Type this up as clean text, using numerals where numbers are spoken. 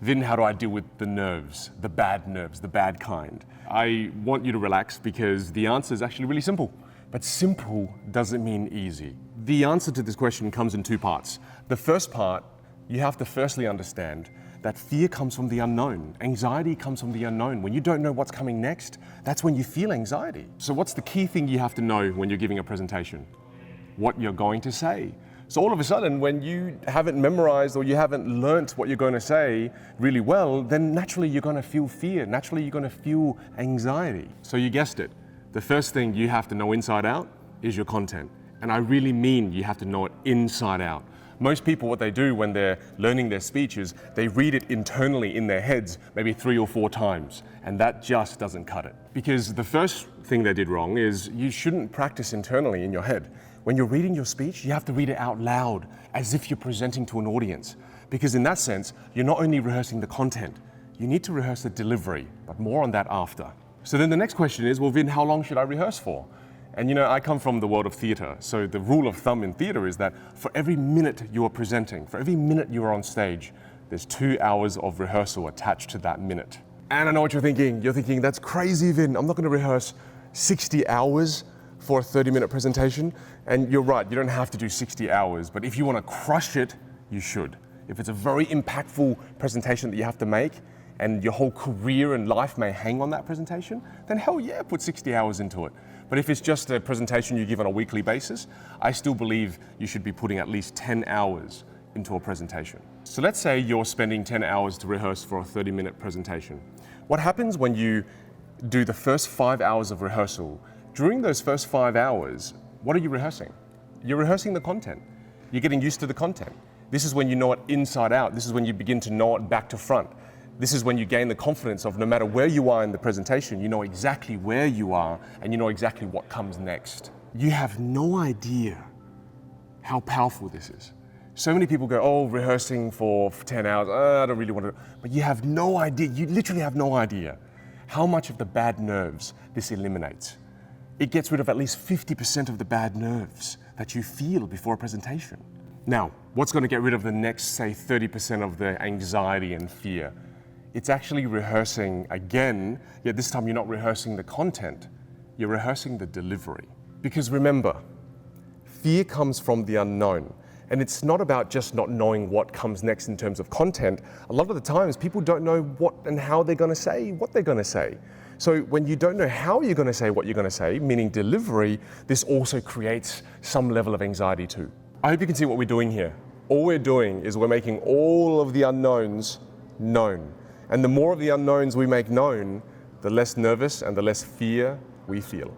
Vinh, how do I deal with the nerves, the bad kind? I want you to relax because the answer is actually really simple. But simple doesn't mean easy. The answer to this question comes in two parts. The first part, you have to firstly understand that fear comes from the unknown. Anxiety comes from the unknown. When you don't know what's coming next, that's when you feel anxiety. So what's the key thing you have to know when you're giving a presentation? What you're going to say. So all of a sudden, when you haven't memorized or you haven't learnt what you're going to say really well, then naturally you're going to feel fear. Naturally you're going to feel anxiety. So you guessed it. The first thing you have to know inside out is your content. And I really mean you have to know it inside out. Most people, what they do when they're learning their speech is they read it internally in their heads maybe 3 or 4 times, and that just doesn't cut it. Because the first thing they did wrong is you shouldn't practice internally in your head. When you're reading your speech, you have to read it out loud as if you're presenting to an audience. Because in that sense, you're not only rehearsing the content, you need to rehearse the delivery, but more on that after. So then the next question is, well, Vinh, how long should I rehearse for? And I come from the world of theatre, so the rule of thumb in theatre is that for every minute you are presenting, for every minute you are on stage, there's 2 hours of rehearsal attached to that minute. And I know what you're thinking. You're thinking, that's crazy, Vinh. I'm not going to rehearse 60 hours for a 30-minute presentation. And you're right, you don't have to do 60 hours, but if you want to crush it, you should. If it's a very impactful presentation that you have to make, and your whole career and life may hang on that presentation, then hell yeah, put 60 hours into it. But if it's just a presentation you give on a weekly basis, I still believe you should be putting at least 10 hours into a presentation. So let's say you're spending 10 hours to rehearse for a 30-minute presentation. What happens when you do the first 5 hours of rehearsal? During those first 5 hours, what are you rehearsing? You're rehearsing the content. You're getting used to the content. This is when you know it inside out. This is when you begin to know it back to front. This is when you gain the confidence of no matter where you are in the presentation, you know exactly where you are and you know exactly what comes next. You have no idea how powerful this is. So many people go, oh, rehearsing for 10 hours, I don't really want to. But you have no idea, you literally have no idea how much of the bad nerves this eliminates. It gets rid of at least 50% of the bad nerves that you feel before a presentation. Now, what's going to get rid of the next, say, 30% of the anxiety and fear? It's actually rehearsing again, yet this time you're not rehearsing the content, you're rehearsing the delivery. Because remember, fear comes from the unknown. And it's not about just not knowing what comes next in terms of content. A lot of the times people don't know what and how they're going to say what they're going to say. So when you don't know how you're going to say what you're going to say, meaning delivery, this also creates some level of anxiety too. I hope you can see what we're doing here. All we're doing is we're making all of the unknowns known. And the more of the unknowns we make known, the less nervous and the less fear we feel.